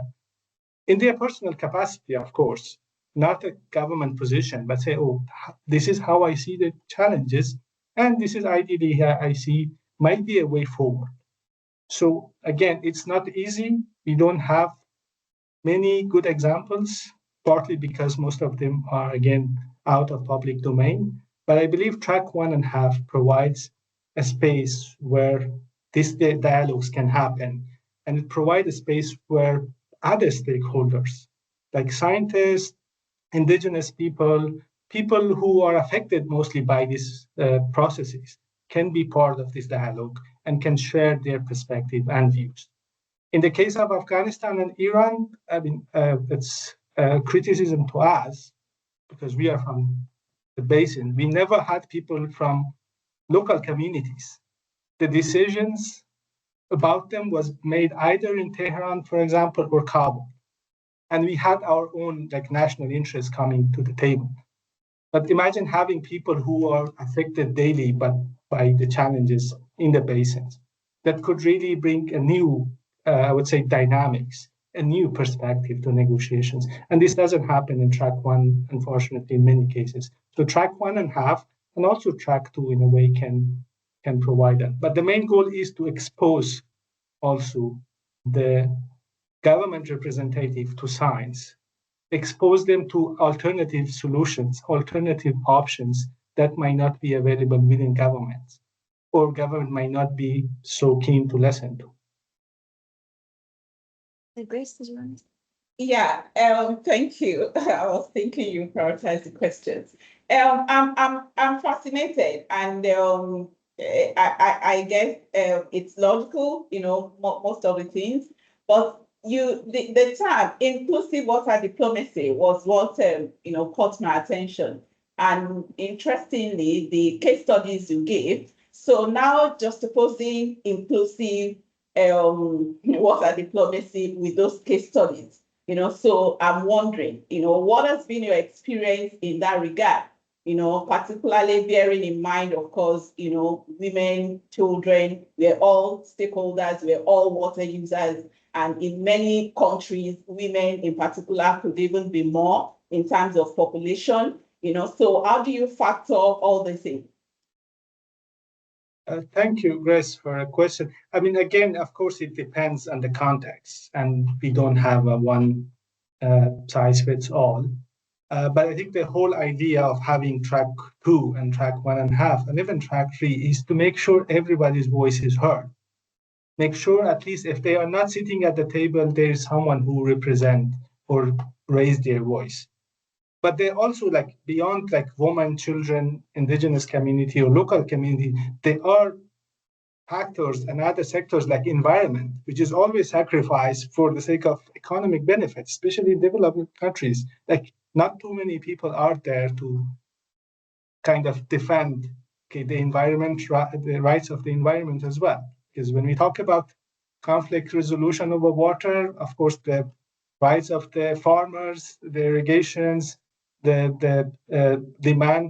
in their personal capacity, of course, not a government position, but say, oh, this is how I see the challenges, and this is ideally how I see might be a way forward. So again, it's not easy. We don't have many good examples, partly because most of them are, again, out of public domain. But I believe track 1.5 provides a space where these dialogues can happen, and it provides a space where other stakeholders, like scientists, indigenous people who are affected mostly by these processes, can be part of this dialogue and can share their perspective and views. In the case of Afghanistan and Iran, I mean, it's criticism to us, because we are from the basin. We never had people from local communities. The decisions about them was made either in Tehran, for example, or Kabul. And we had our own, like, national interests coming to the table. But imagine having people who are affected daily by the challenges in the basins. That could really bring a new, I would say, dynamics, a new perspective to negotiations. And this doesn't happen in track 1, unfortunately, in many cases. So track 1.5 and also track 2, in a way, can provide that. But the main goal is to expose also the government representative to science, expose them to alternative solutions, alternative options that might not be available within governments, or government might not be so keen to listen to.
Grace, did you want to?
Yeah, thank you. I was thinking you prioritize the questions. I'm fascinated, and I guess it's logical, most of the things, but the term inclusive water diplomacy was what caught my attention, and interestingly, the case studies you gave. So now, just supposing inclusive water diplomacy with those case studies, so I'm wondering, what has been your experience in that regard? Particularly bearing in mind, of course, women, children, we're all stakeholders, we're all water users. And in many countries, women in particular could even be more in terms of population, so how do you factor all these things?
Thank you, Grace, for a question. I mean, again, of course, it depends on the context, and we don't have a one size fits all. But I think the whole idea of having track 2 and track 1.5 and even track 3 is to make sure everybody's voice is heard. Make sure, at least if they are not sitting at the table, there is someone who represent or raise their voice. But they also, like, beyond, like, women, children, indigenous community or local community, there are factors and other sectors like environment, which is always sacrificed for the sake of economic benefits, especially in developing countries. Like, not too many people are there to kind of defend the environment, the rights of the environment as well. Because when we talk about conflict resolution over water, of course, the rights of the farmers, the irrigations, the demand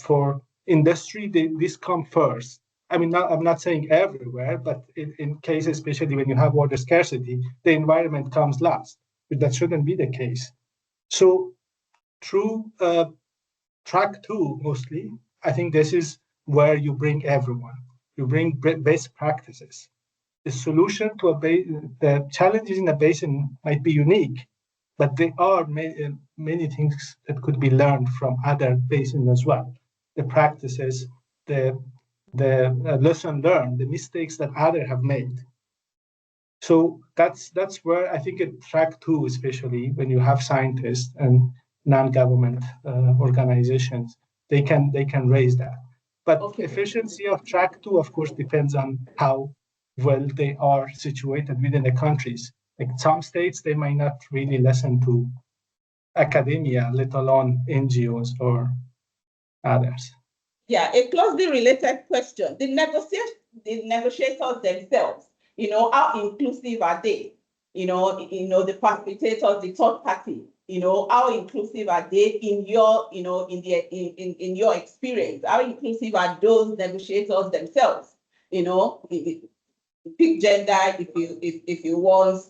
for industry, this come first. I mean, I'm not saying everywhere, but in cases, especially when you have water scarcity, the environment comes last. But that shouldn't be the case. So through track 2, mostly, I think this is where you bring everyone. You bring best practices. The solution to the challenges in a basin might be unique, but there are many things that could be learned from other basins as well. The practices, the lesson learned, the mistakes that others have made. So that's where I think at track 2, especially when you have scientists and non-government organizations, they can raise that. But efficiency of track 2, of course, depends on how well they are situated within the countries. Like some states, they might not really listen to academia, let alone NGOs or others.
Yeah, a closely related question. The negotiators themselves, how inclusive are they? The facilitators, the third party, how inclusive are they in your, in your experience? How inclusive are those negotiators themselves? Pick gender if you want,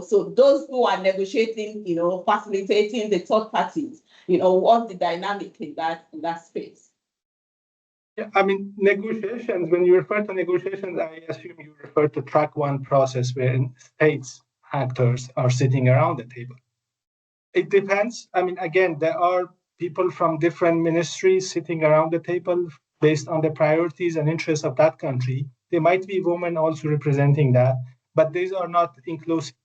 so those who are negotiating, facilitating the third parties, what's the dynamic in that space?
Yeah, I mean, negotiations, when you refer to negotiations, I assume you refer to track 1 process where states actors are sitting around the table. It depends. I mean, again, there are people from different ministries sitting around the table based on the priorities and interests of that country. There might be women also representing that, but these are not inclusive.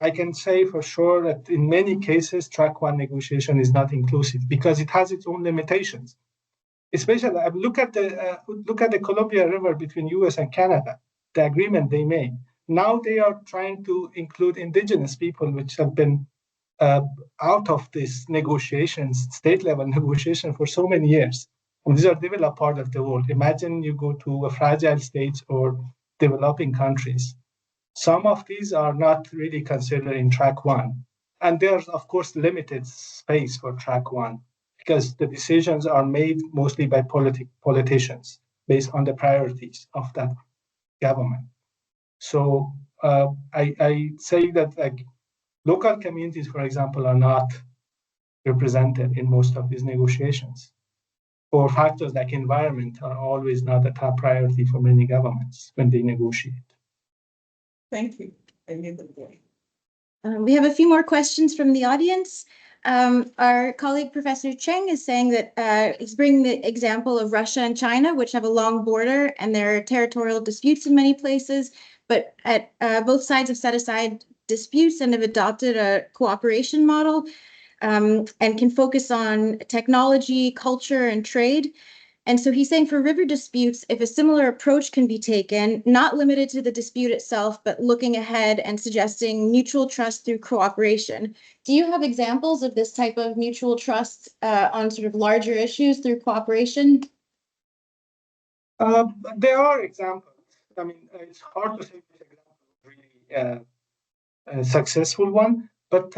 I can say for sure that in many cases, track 1 negotiation is not inclusive because it has its own limitations. Especially, look at the Columbia River between US and Canada, the agreement they made. Now they are trying to include indigenous people, which have been out of these negotiations, state-level negotiation for so many years. And these are developed part of the world. Imagine you go to a fragile states or developing countries. Some of these are not really considered in track 1. And there's, of course, limited space for track 1 because the decisions are made mostly by politicians based on the priorities of that government. So I say that local communities, for example, are not represented in most of these negotiations. Or factors like environment are always not a top priority for many governments when they negotiate.
Thank you. I need the point.
We have a few more questions from the audience. Our colleague, Professor Cheng, is saying that he's bringing the example of Russia and China, which have a long border, and there are territorial disputes in many places, but at both sides have set aside disputes and have adopted a cooperation model and can focus on technology, culture, and trade. And so he's saying for river disputes, if a similar approach can be taken, not limited to the dispute itself, but looking ahead and suggesting mutual trust through cooperation. Do you have examples of this type of mutual trust on sort of larger issues through cooperation?
There are examples. I mean, it's hard to say which example is really a successful one, but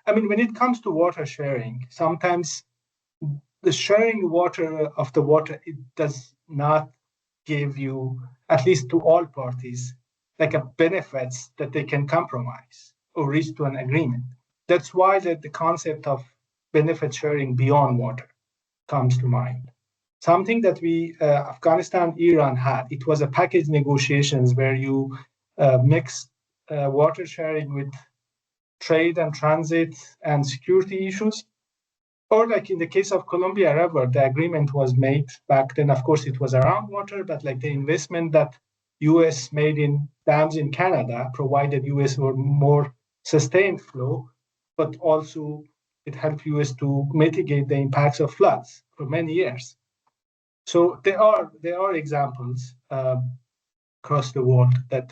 I mean, when it comes to water sharing, sometimes the sharing of the water, it does not give you, at least to all parties, like a benefits that they can compromise or reach to an agreement. That's why the concept of benefit sharing beyond water comes to mind. Something that Afghanistan, Iran had, it was a package negotiations where you mix water sharing with trade and transit and security issues. Or like in the case of Columbia River, the agreement was made back then. Of course, it was around water, but like the investment that US made in dams in Canada provided US with more sustained flow, but also it helped US to mitigate the impacts of floods for many years. So there are examples across the world that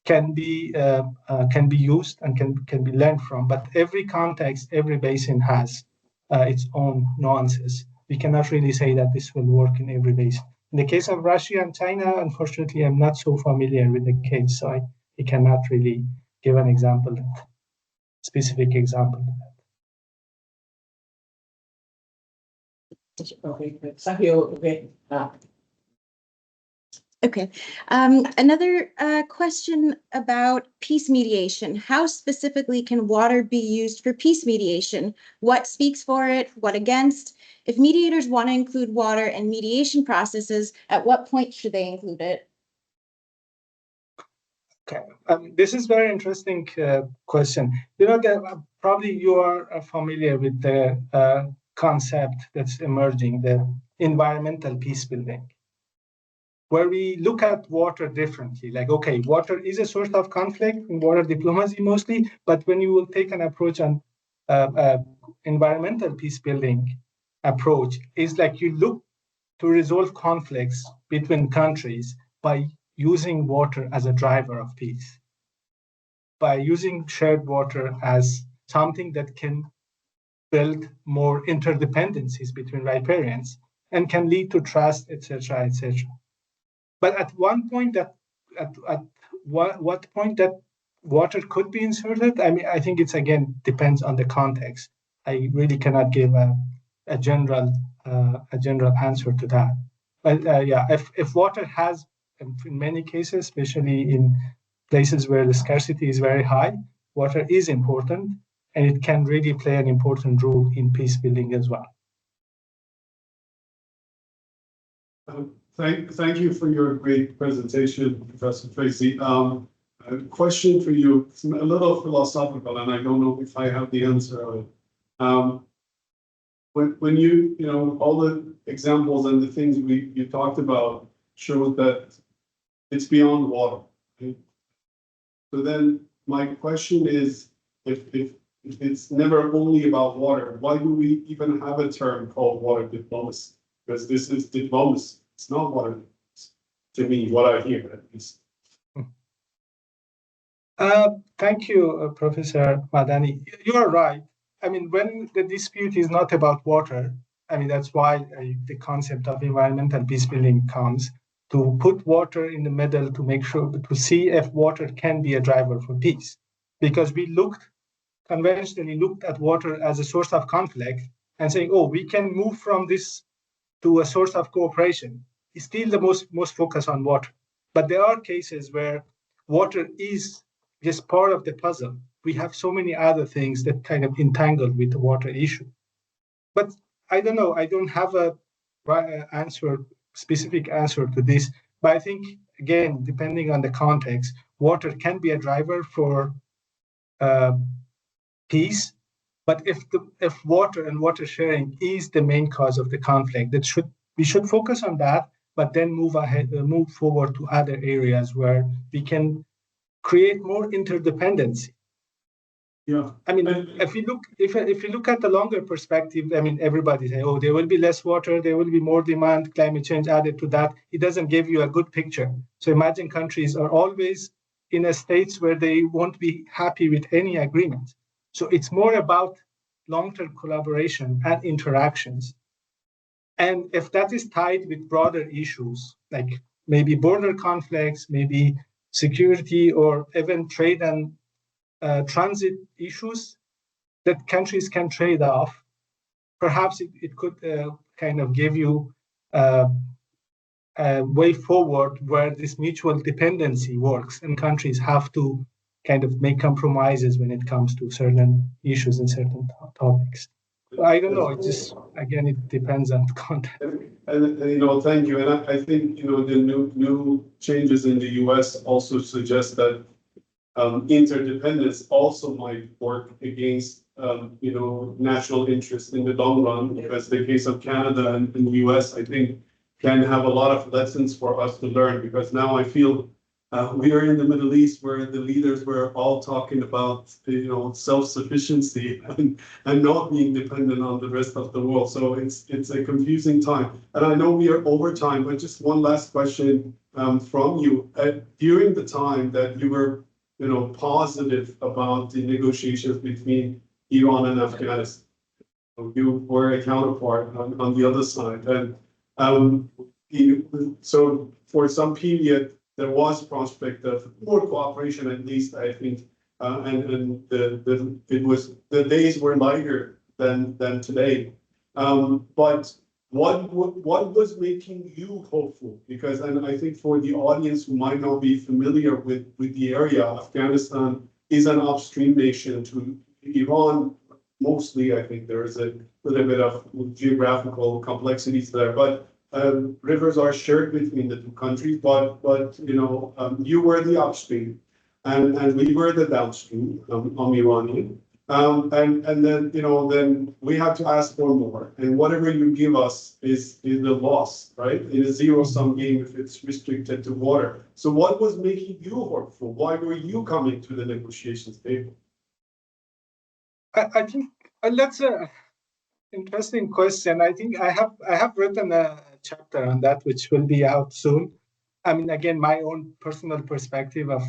can be used and can be learned from. But every context, every basin has its own nuances. We cannot really say that this will work in every basin. In the case of Russia and China, unfortunately, I'm not so familiar with the case, so I cannot really give an example, specific example.
Okay, thank you. Okay.
Okay. Another question about peace mediation. How specifically can water be used for peace mediation? What speaks for it? What against? If mediators want to include water in mediation processes, at what point should they include it?
Okay, this is very interesting question. You know, probably you are familiar with the concept that's emerging, the environmental peace building, where we look at water differently. Like, okay, water is a source of conflict in water diplomacy mostly, but when you will take an approach on environmental peace building approach, is like you look to resolve conflicts between countries by using water as a driver of peace, by using shared water as something that can build more interdependencies between riparians and can lead to trust, etc., etc. But at one point, at what point that water could be inserted, I mean, I think it's again depends on the context. I really cannot give a general answer to that. But yeah, if water has, in many cases, especially in places where the scarcity is very high, water is important, and it can really play an important role in peace building as well.
Thank you for your great presentation, Professor Faizee. A question for you, it's a little philosophical, and I don't know if I have the answer of it. When you know, all the examples and the things you talked about show that it's beyond water. Right? So then my question is, if it's never only about water, why do we even have a term called water diplomacy? Because this is diplomacy. It's not water diplomacy, to me, what I hear at least.
Thank you, Professor Madani. You are right. I mean, when the dispute is not about water, I mean, that's why the concept of environmental peace building comes, to put water in the middle to make sure, to see if water can be a driver for peace. Because we conventionally looked at water as a source of conflict and saying, oh, we can move from this to a source of cooperation. It's still the most focus on water. But there are cases where water is just part of the puzzle. We have so many other things that kind of entangled with the water issue. But I don't know, I don't have a specific answer to this. But I think, again, depending on the context, water can be a driver for peace. But if water and water sharing is the main cause of the conflict, we should focus on that, but then move forward to other areas where we can create more interdependency.
Yeah,
I mean, if you look at the longer perspective, I mean, everybody say, oh, there will be less water, there will be more demand, climate change added to that. It doesn't give you a good picture. So imagine countries are always in a state where they won't be happy with any agreement. So it's more about long-term collaboration and interactions. And if that is tied with broader issues, like maybe border conflicts, maybe security, or even trade and transit issues that countries can trade off, perhaps it could kind of give you a way forward where this mutual dependency works and countries have to kind of make compromises when it comes to certain issues and certain topics. I don't know. It just, again, it depends on the context.
And you know, thank you. And I think, you know, the new changes in the US also suggest that interdependence also might work against, you know, national interest in the long run, because the case of Canada and the US, I think, can have a lot of lessons for us to learn, because now I feel we are in the Middle East where the leaders were all talking about, you know, self-sufficiency and not being dependent on the rest of the world. So it's a confusing time. And I know we are over time, but just one last question from you. During the time that you were, you know, positive about the negotiations between Iran and Afghanistan, you were a counterpart on the other side. And so for some period, there was prospect of more cooperation, at least, I think, and the days were lighter than today. But what was making you hopeful? Because, and I think for the audience who might not be familiar with the area, Afghanistan is an upstream nation to Iran. Mostly, I think there is a little bit of geographical complexities there, but rivers are shared between the two countries. But you know, you were the upstream, and we were the downstream, Iranian. And then, you know, then we have to ask for more, and whatever you give us is the loss, right? It is a zero-sum game if it's restricted to water. So what was making you hopeful? Why were you coming to the negotiations table?
I think that's a interesting question. I think I have written a chapter on that, which will be out soon. I mean, again, my own personal perspective of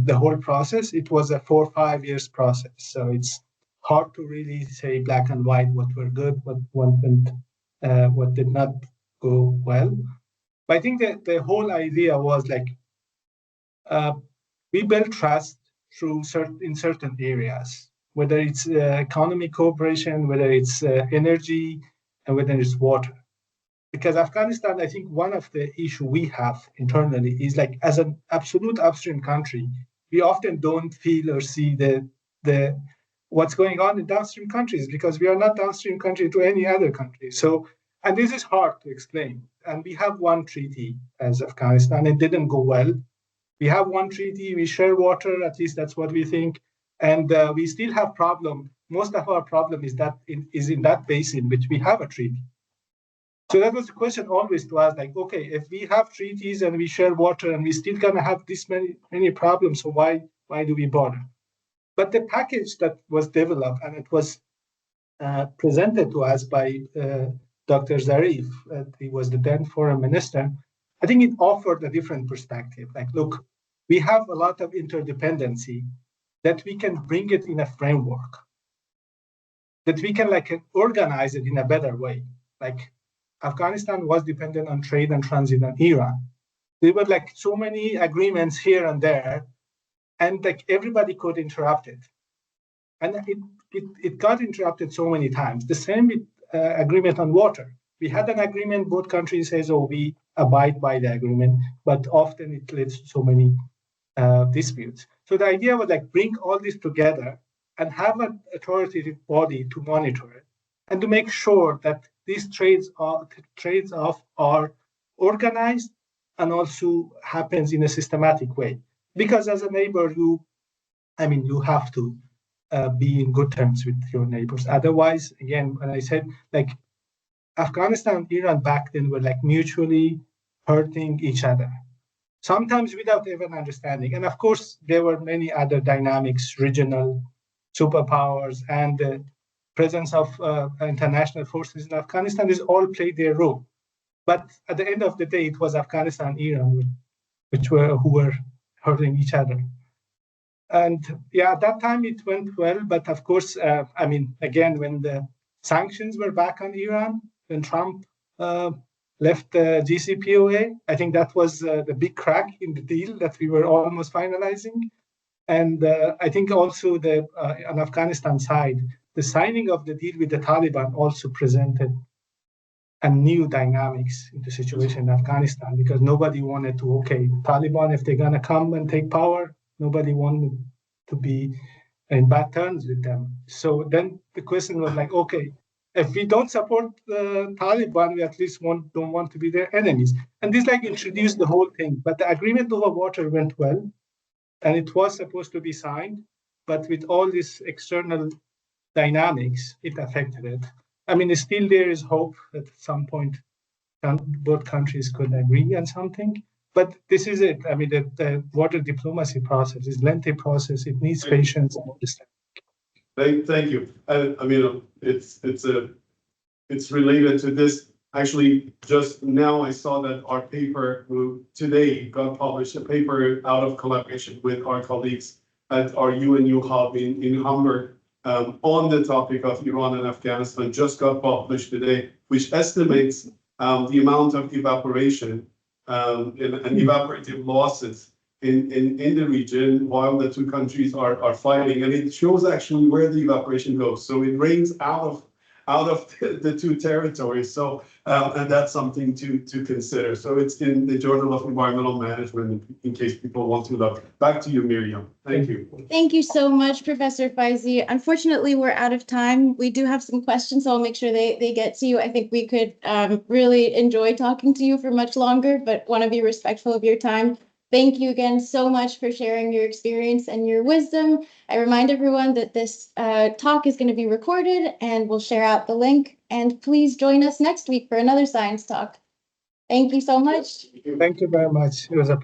the whole process. It was a 4 or 5 years process, so it's hard to really say black and white what were good, what went, what did not go well. But I think that the whole idea was like we build trust through in certain areas, whether it's economic cooperation, whether it's energy, and whether it's water. Because Afghanistan, I think one of the issue we have internally is like as an absolute upstream country, we often don't feel or see the what's going on in downstream countries because we are not downstream country to any other country. So, and this is hard to explain. And we have one treaty as Afghanistan. It didn't go well. We have one treaty. We share water. At least that's what we think. And we still have problem. Most of our problem is that is in that basin, which we have a treaty. So that was the question always to us, like, okay, if we have treaties and we share water and we still gonna have this many problems, so why do we bother? But the package that was developed and it was presented to us by Dr. Zarif, he was the then foreign minister, I think it offered a different perspective. Like, look, we have a lot of interdependency that we can bring it in a framework, that we can like organize it in a better way. Like Afghanistan was dependent on trade and transit on Iran. There were like so many agreements here and there, and like everybody could interrupt it. And it got interrupted so many times. The same with agreement on water. We had an agreement, both countries says, oh, we abide by the agreement, but often it leads to so many disputes. So the idea was like bring all this together and have an authoritative body to monitor it and to make sure that these trades off are organized and also happens in a systematic way. Because as a neighbor, you have to be in good terms with your neighbors. Otherwise, again, when I said like Afghanistan and Iran back then were like mutually hurting each other, sometimes without even understanding. And of course, there were many other dynamics, regional superpowers and the presence of international forces in Afghanistan is all played their role. But at the end of the day, it was Afghanistan and Iran who were hurting each other. And yeah, at that time it went well, but of course, again, when the sanctions were back on Iran, when Trump left the JCPOA, I think that was the big crack in the deal that we were almost finalizing. And I think also on Afghanistan side, the signing of the deal with the Taliban also presented a new dynamics in the situation in Afghanistan because nobody wanted to, okay, Taliban, if they're gonna come and take power, nobody wanted to be in bad terms with them. So then the question was like, okay, if we don't support the Taliban, we at least don't want to be their enemies. And this like introduced the whole thing. But the agreement over water went well, and it was supposed to be signed, but with all this external dynamics, it affected it. I mean, still there is hope that at some point both countries could agree on something. But this is it. I mean, the water diplomacy process is a lengthy process. It needs patience and understanding.
Thank you. I mean, it's related to this. Actually, just now I saw that our paper today got published, a paper out of collaboration with our colleagues at our UNU hub in Hamburg on the topic of Iran and Afghanistan just got published today, which estimates the amount of evaporation and evaporative losses in the region while the two countries are fighting. And it shows actually where the evaporation goes. So it rains out of the two territories. So, and that's something to consider. So it's in the Journal of Environmental Management in case people want to look. Back to you, Miriam. Thank you.
Thank you so much, Professor Faizee. Unfortunately, we're out of time. We do have some questions, so I'll make sure they get to you. I think we could really enjoy talking to you for much longer, but want to be respectful of your time. Thank you again so much for sharing your experience and your wisdom. I remind everyone that this talk is going to be recorded and we'll share out the link. And please join us next week for another science talk. Thank you so much.
Thank you very much. It was a pleasure.